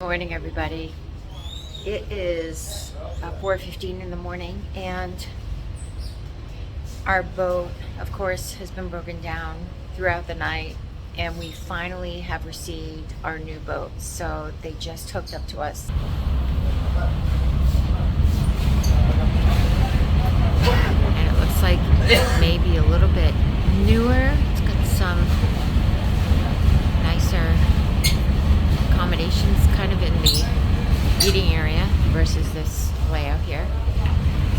Good morning, everybody. It is 4:15 in the morning, and our boat, of course, has been broken down throughout the night, and we finally have received our new boat. So they just hooked up to us. And it looks like maybe a little bit newer. It's got some nicer accommodations kind of in the eating area versus this layout here.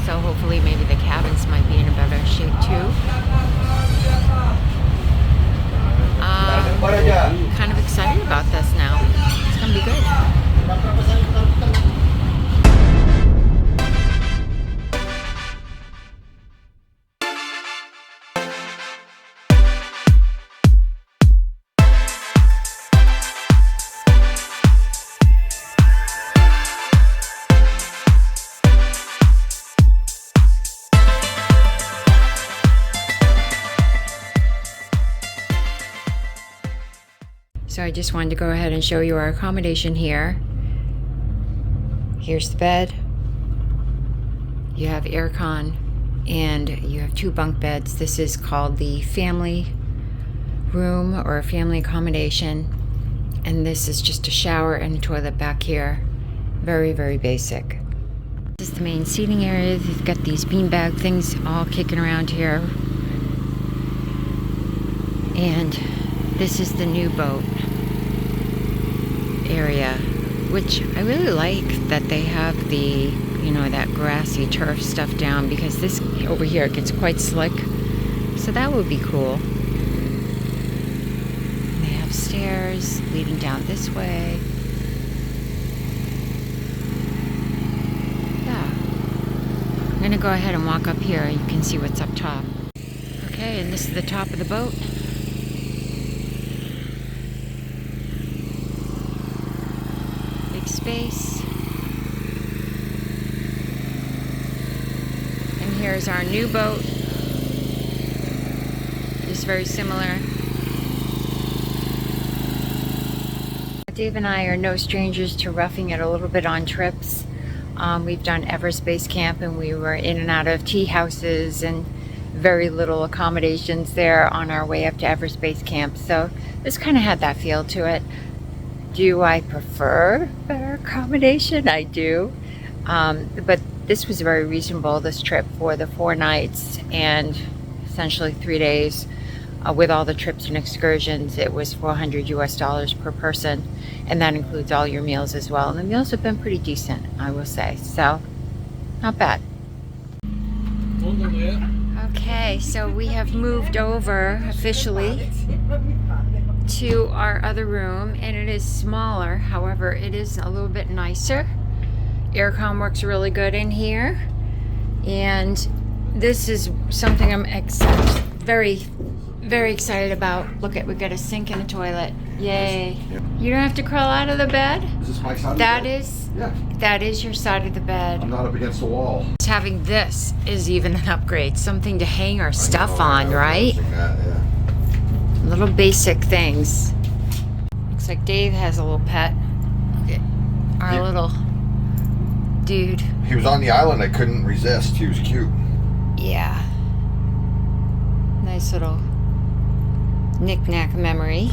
So hopefully maybe the cabins might be in a better shape too. Kind of excited about this now. It's gonna be good. So I just wanted to go ahead and show you our accommodation here. Here's the bed. You have aircon and you have 2 bunk beds. This is called the family room or a family accommodation. And this is just a shower and a toilet back here. Very, very basic. This is the main seating area. You've got these beanbag things all kicking around here. And this is the new boat area, which I really like that they have the, that grassy turf stuff down, because this over here gets quite slick. So that would be cool. And they have stairs leading down this way. Yeah. I'm gonna go ahead and walk up here. You can see what's up top. Okay, and this is the top of the boat. Space. And here's our new boat. It's very similar. Dave and I are no strangers to roughing it a little bit on trips. We've done Everest Base Camp, and we were in and out of tea houses and very little accommodations there on our way up to Everest Base Camp. So this kind of had that feel to it. Do I prefer better accommodation? I do. But this was very reasonable, this trip, for the 4 nights and essentially 3 days. With all the trips and excursions, it was $400 US per person. And that includes all your meals as well. And the meals have been pretty decent, I will say. So, not bad. Okay, so we have moved over officially to our other room, and it is smaller. However, it is a little bit nicer. Aircon works really good in here, and this is something I'm very, very excited about. Look at, we got a sink and a toilet. Yay! Yep. You don't have to crawl out of the bed. Is this my side? That of the bed? is. Yeah. That is your side of the bed. I'm not up against the wall. Having this is even an upgrade. Something to hang our stuff on, right? Little basic things. Looks like Dave has a little pet. Our little dude. He was on the island. I couldn't resist. He was cute. Yeah. Nice little knick-knack memory.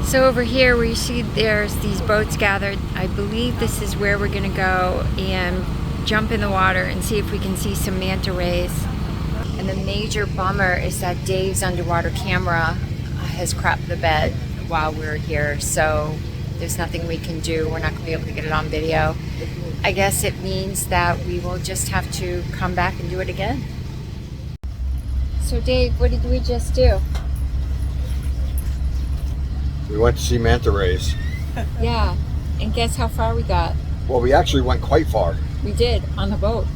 So over here where you see there's these boats gathered, I believe this is where we're gonna go and jump in the water and see if we can see some manta rays. And the major bummer is that Dave's underwater camera has crapped the bed. while we're here, so there's nothing we can do. We're not going to be able to get it on video. I guess it means that we will just have to come back and do it again. So Dave, what did we just do? We went to see manta rays. Yeah, and guess how far we got? Well, we actually went quite far. We did, on the boat.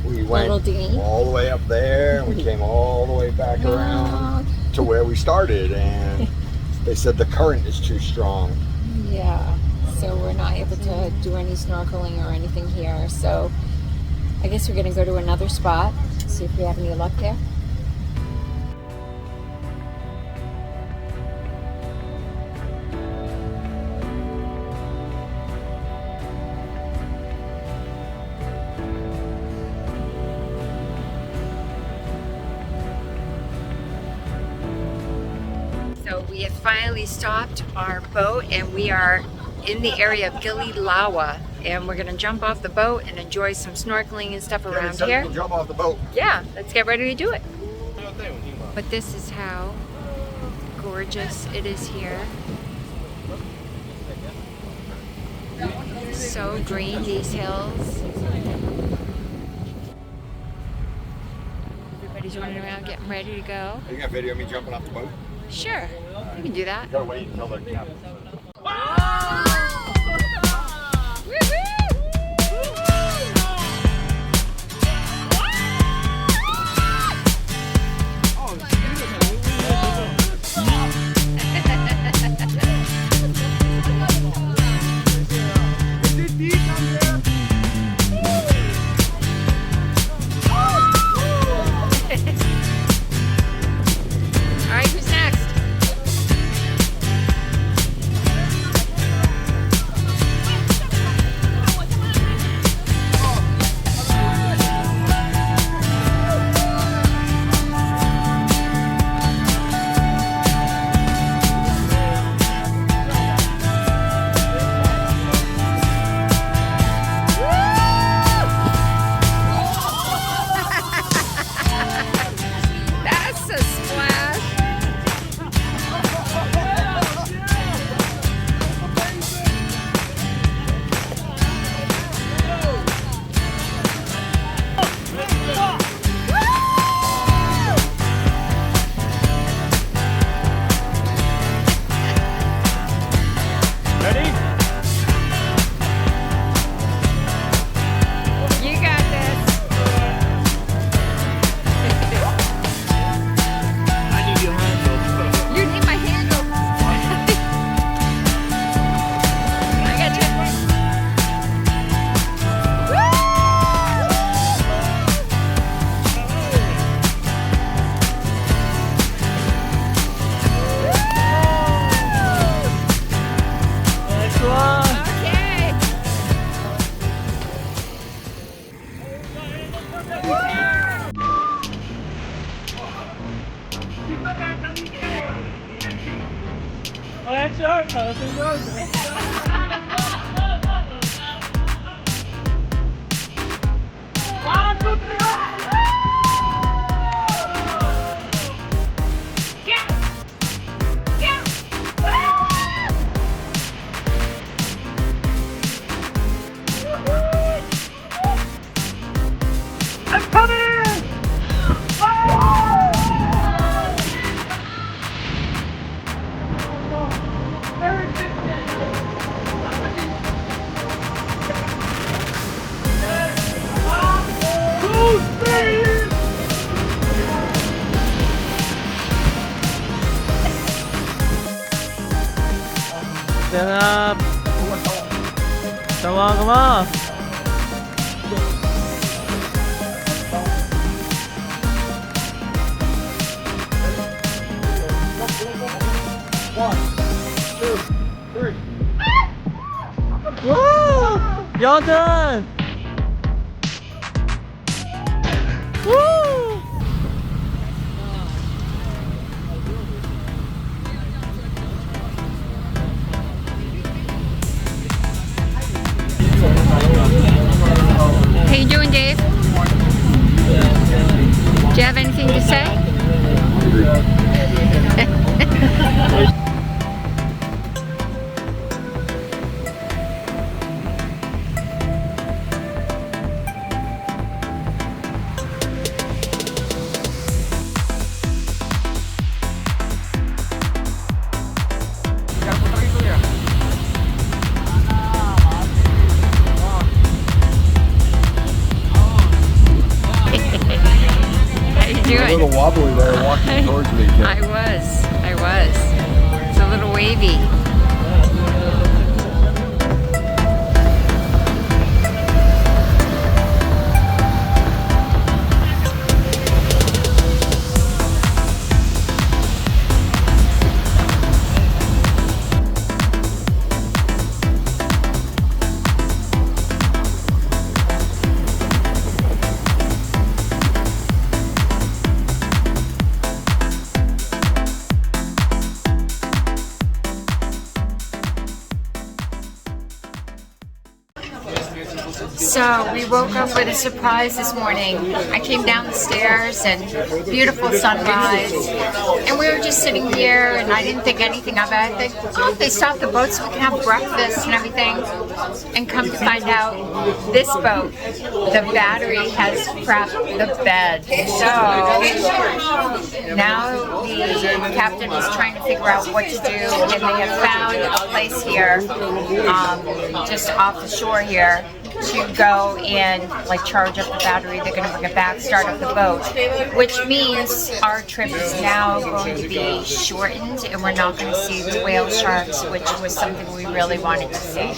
We went little dinghy. all the way up there, and we came all the way back around to where we started, and they said the current is too strong. Yeah, so we're not able to do any snorkeling or anything here. So I guess we're gonna go to another spot, see if we have any luck there. So we have finally stopped our boat and we are in the area of Gililawa, and we're gonna jump off the boat and enjoy some snorkeling and stuff around here. We'll jump off the boat. Yeah, let's get ready to do it. But this is how gorgeous it is here. So green, these hills. Everybody's running around getting ready to go. Are you gonna video me jumping off the boat? Sure, you can do that. Gotta wait until the captain. All right, who's next? That's a splash. Ready? You got this. I need your handle. You need my handle. I got you. Next one. Okay. Oh, that's short. That's I'm coming in! Stand up. Come on, come on. Woo! Y'all done! Woo! How you doing, Dave? Do you have anything to say? towards me, Kim. I was. It's a little wavy. So we woke up with a surprise this morning. I came down the stairs and beautiful sunrise. And we were just sitting here and I didn't think anything of it. I think, oh, they stopped the boat so we can have breakfast and everything. And come to find out, this boat, the battery has crapped the bed. So now the captain is trying to figure out what to do. And they have found a place here, just off the shore here, to go and like charge up the battery. They're going to bring it back, start up the boat, which means our trip is now going to be shortened and we're not going to see the whale sharks, which was something we really wanted to see.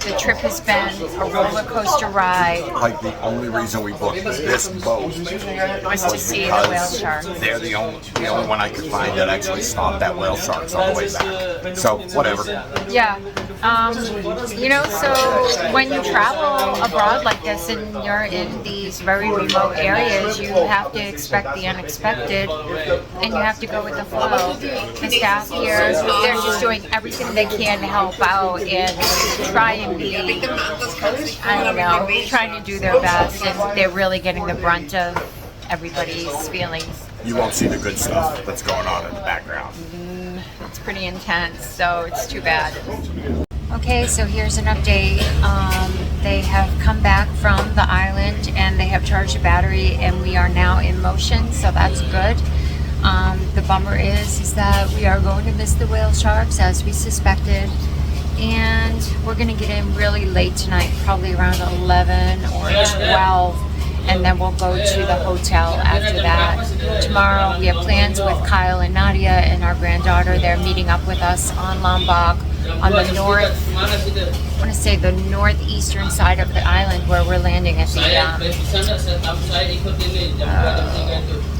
The trip has been a roller coaster ride. Like the only reason we booked this boat was to see the whale sharks. They're the only one I could find that actually stopped that whale sharks all the way back. So whatever. Yeah. You know, so when you travel abroad like this and you're in these very remote areas, you have to expect the unexpected and you have to go with the flow. The staff here, they're just doing everything they can to help out and try and be, I don't know, trying to do their best, and they're really getting the brunt of everybody's feelings. You won't see the good stuff that's going on in the background. It's pretty intense, so it's too bad. Okay, so here's an update. They have come back from the island and they have charged the battery and we are now in motion, so that's good. The bummer is that we are going to miss the whale sharks as we suspected, and we're going to get in really late tonight, probably around 11 or 12, and then we'll go to the hotel after that. Tomorrow we have plans with Kyle and Nadia and our granddaughter. They're meeting up with us on Lombok on the north, I want to say the northeastern side of the island, where we're landing at the,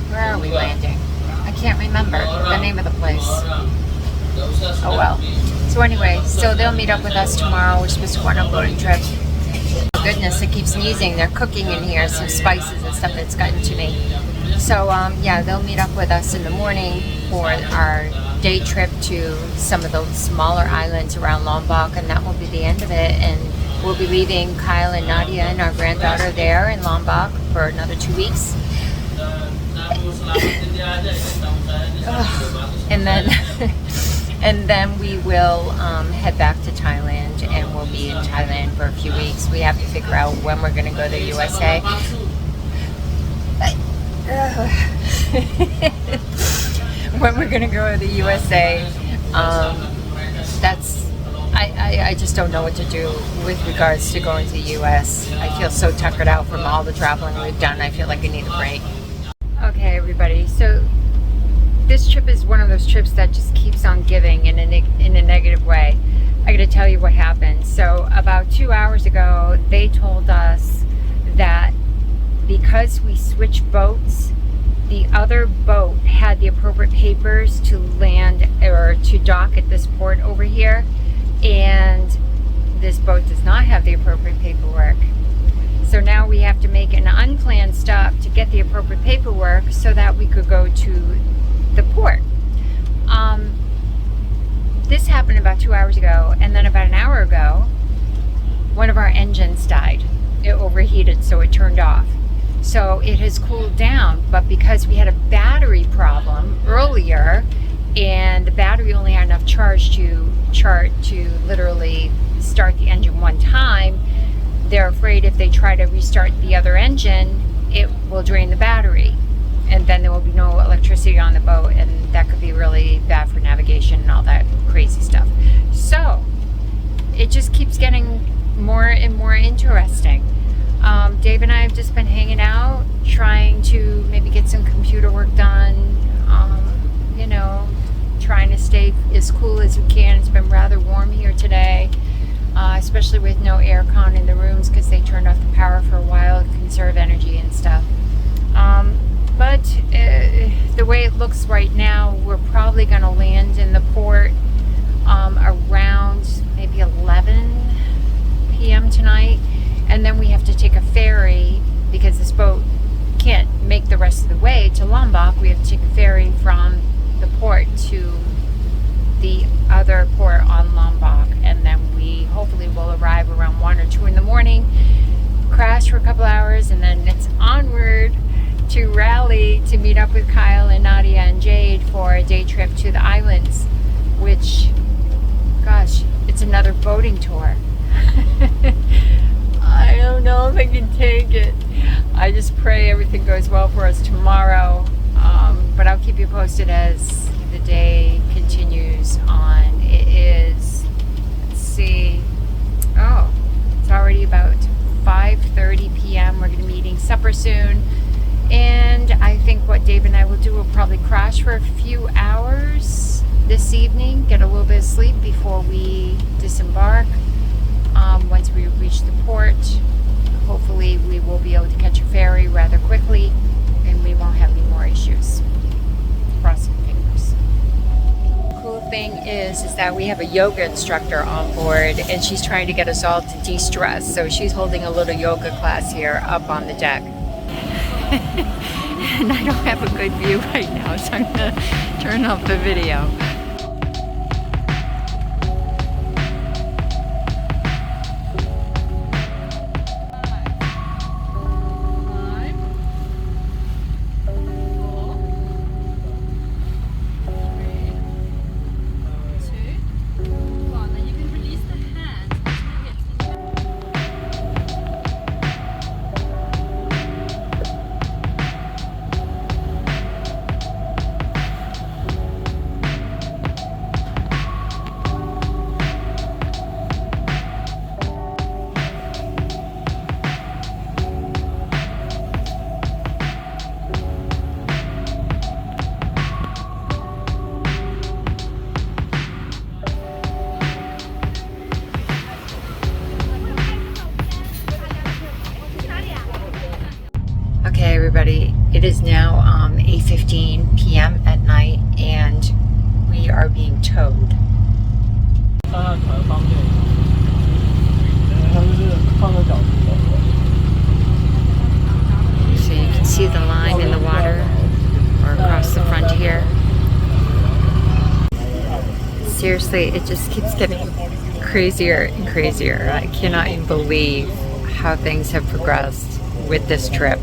where are we landing? I can't remember the name of the place. Oh well. So anyway, so they'll meet up with us tomorrow. We're supposed to go on a boating trip. Oh goodness, it keeps sneezing. They're cooking in here, some spices and stuff that's gotten to me. So yeah, they'll meet up with us in the morning for our day trip to some of those smaller islands around Lombok, and that will be the end of it. And we'll be leaving Kyle and Nadia and our granddaughter there in Lombok for another 2 weeks. And then and then we will head back to Thailand, and we'll be in Thailand for a few weeks. We have to figure out when we're going to go to the USA. When we're going to go to the USA, I just don't know what to do with regards to going to the US. I feel so tuckered out from all the traveling we've done. I feel like I need a break. Okay, everybody, so this trip is one of those trips that just keeps on giving in a negative way. I gotta tell you what happened. So about 2 hours ago, they told us that because we switched boats, the other boat had the appropriate papers to land or to dock at this port over here, and this boat does not have the appropriate paperwork. So now we have to make an unplanned stop to get the appropriate paperwork so that we could go to the port. This happened about 2 hours ago, and then about an hour ago, one of our engines died. It overheated, so it turned off. So it has cooled down, but because we had a battery problem earlier, and the battery only had enough charge to literally start the engine one time, they're afraid if they try to restart the other engine, it will drain the battery, and then there will be no electricity on the boat, and that could be really bad for navigation and all that crazy stuff. So it just keeps getting more and more interesting. Dave and I have just been hanging out, trying to maybe get some computer work done, you know, trying to stay as cool as we can. It's been rather warm here today, especially with no aircon in the rooms because they turned off the power for a while to conserve energy and stuff. But the way it looks right now, we're probably going to land in the port around maybe 11 p.m. tonight, and then we have to take a ferry because this boat can't make the rest of the way to Lombok. We have to take a ferry from the port to the other port on Lombok, and then we hopefully will arrive around 1 or 2 in the morning, crash for a couple hours, and then it's onward to Raleigh to meet up with Kyle and Nadia and Jade for a day trip to the islands, which, gosh, it's another boating tour. I don't know if I can take it. I just pray everything goes well for us tomorrow, but I'll keep you posted as the day continues on. It is, let's see, oh, it's already about 5:30 p.m. We're going to be eating supper soon, and I think what Dave and I will do, we'll probably crash for a few hours this evening, get a little bit of sleep before we disembark. Once we reach the port, hopefully we will be able to catch a ferry rather quickly and we won't have any more issues. Crossing fingers. Cool thing is that we have a yoga instructor on board, and she's trying to get us all to de-stress. So she's holding a little yoga class here up on the deck. And I don't have a good view right now, so I'm gonna turn off the video. Okay, everybody, it is now 8:15 p.m. at night, and we are being towed. So you can see the line in the water or across the front here. Seriously, it just keeps getting crazier and crazier. I cannot even believe how things have progressed with this trip.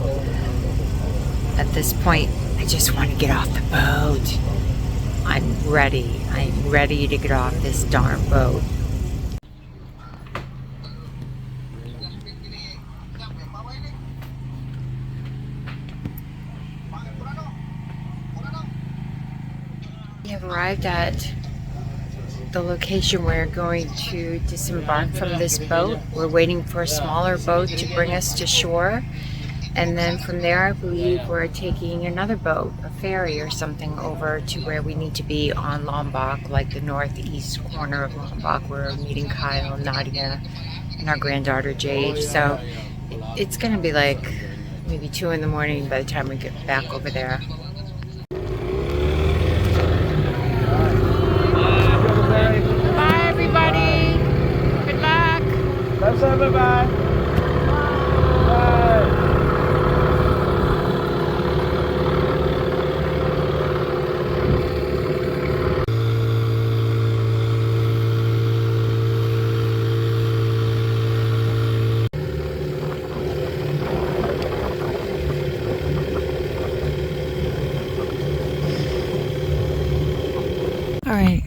At this point, I just want to get off the boat. I'm ready. I'm ready to get off this darn boat. We have arrived at the location we're going to disembark from this boat. We're waiting for a smaller boat to bring us to shore. And then from there, I believe we're taking another boat, a ferry or something, over to where we need to be on Lombok, like the northeast corner of Lombok. We're meeting Kyle, Nadia, and our granddaughter Jade. So it's going to be like maybe 2 in the morning by the time we get back over there. Bye, everybody. Good luck. That's everybody. Bye. All right,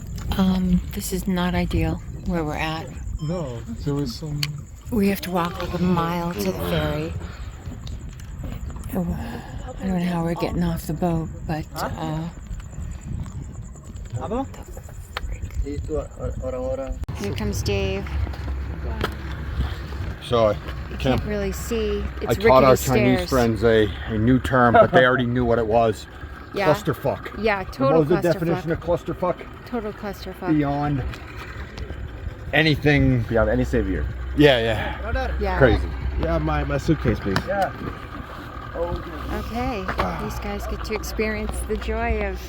this is not ideal where we're at. No, there was some. We have to walk like a mile to the ferry. I don't know how we're getting off the boat, but here comes Dave. so I Can't really see. It's I taught our rickety Chinese stairs. friends a new term, but they already knew what it was. Yeah. Clusterfuck. Yeah, What total was the definition clusterfuck. of clusterfuck? Total clusterfuck. Beyond anything. Beyond any savior. Yeah. Yeah. Crazy. Yeah, my suitcase, please. Yeah. Okay, these guys get to experience the joy of.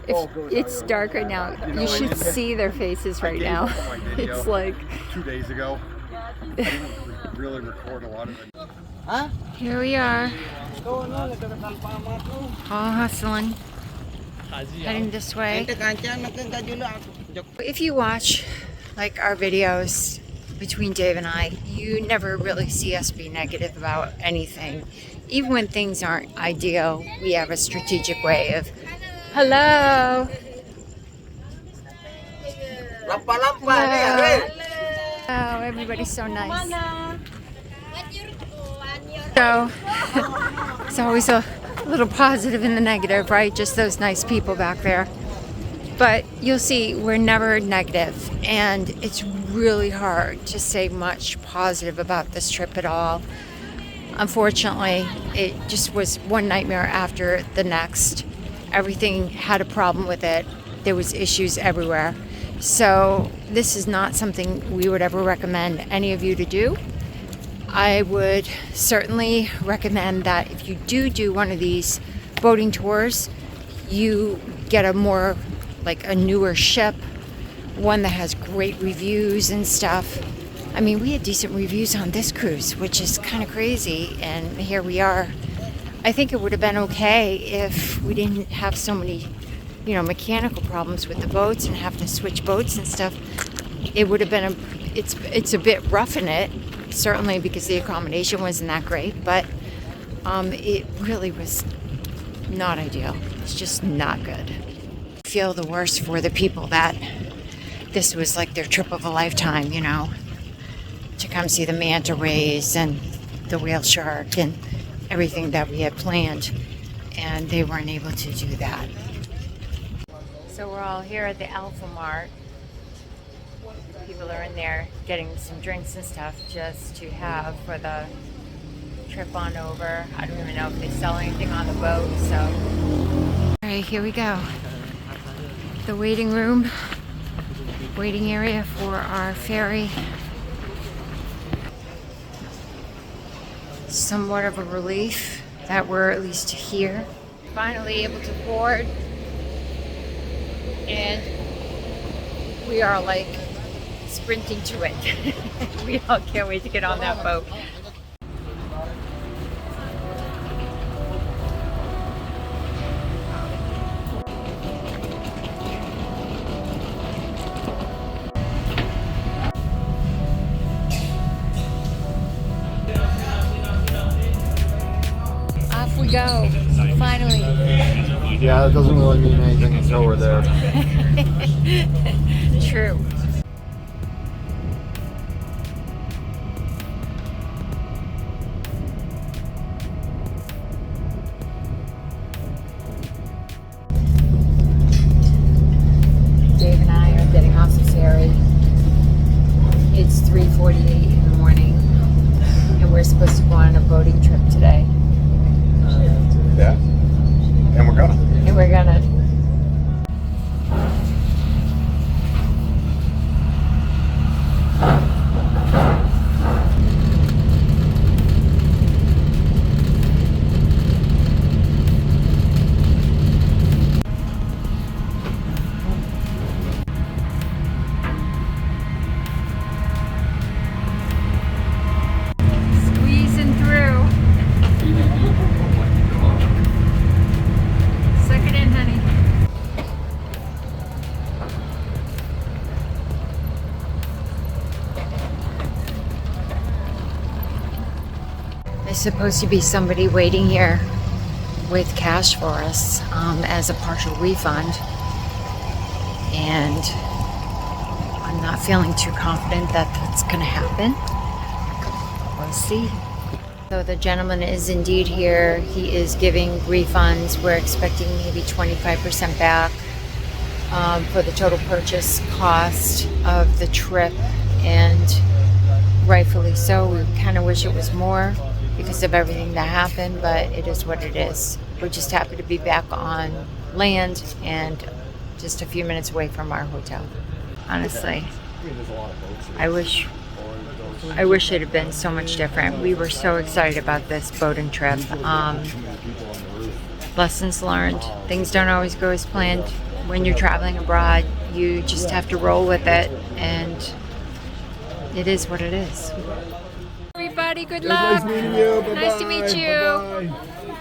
If it's dark right now, you should see their faces right now. It's like 2 days ago. I didn't really record a lot of it. here we are, all hustling, heading this way. If you watch like our videos between Dave and I, you never really see us be negative about anything. Even when things aren't ideal, we have a strategic way of, hello. Hello. Oh, everybody's so nice. So, it's always a little positive and the negative, right? Just those nice people back there. But you'll see, we're never negative, and it's really hard to say much positive about this trip at all. Unfortunately, it just was one nightmare after the next. Everything had a problem with it. There was issues everywhere. So this is not something we would ever recommend any of you to do. I would certainly recommend that if you do one of these boating tours, you get a more like a newer ship, one that has great reviews and stuff. I mean, we had decent reviews on this cruise, which is kind of crazy, and here we are. I think it would have been okay if we didn't have so many, mechanical problems with the boats and have to switch boats and stuff. It would have been it's a bit rough in it, certainly because the accommodation wasn't that great, but it really was not ideal. It's just not good. I feel the worst for the people that this was like their trip of a lifetime, to come see the manta rays and the whale shark and everything that we had planned, and they weren't able to do that. So we're all here at the Alpha Mart. People are in there getting some drinks and stuff just to have for the trip on over. I don't even know if they sell anything on the boat, so. All right, here we go. The waiting room, waiting area for our ferry. Somewhat of a relief that we're at least here. Finally able to board, and we are like sprinting to it. We all can't wait to get on that boat. Off we go, finally. Yeah, it doesn't really mean anything until we're there. True. Dave and I are getting off the ferry. It's 3:48 in the morning, and we're supposed to go on a boating trip today. Yeah. And we're gonna. And we're gonna. Squeezing through. Suck it in, honey. There's supposed to be somebody waiting here with cash for us as a partial refund, and I'm not feeling too confident that that's going to happen. We'll see. So the gentleman is indeed here. He is giving refunds. We're expecting maybe 25% back for the total purchase cost of the trip. and rightfully so. We kind of wish it was more because of everything that happened, but it is what it is. We're just happy to be back on land and just a few minutes away from our hotel. Honestly, I wish it had been so much different. We were so excited about this boating trip. Lessons learned. Things don't always go as planned. When you're traveling abroad, you just have to roll with it, and it is what it is. Everybody, good luck. Nice meeting you. Bye-bye. Nice to meet you. Bye-bye.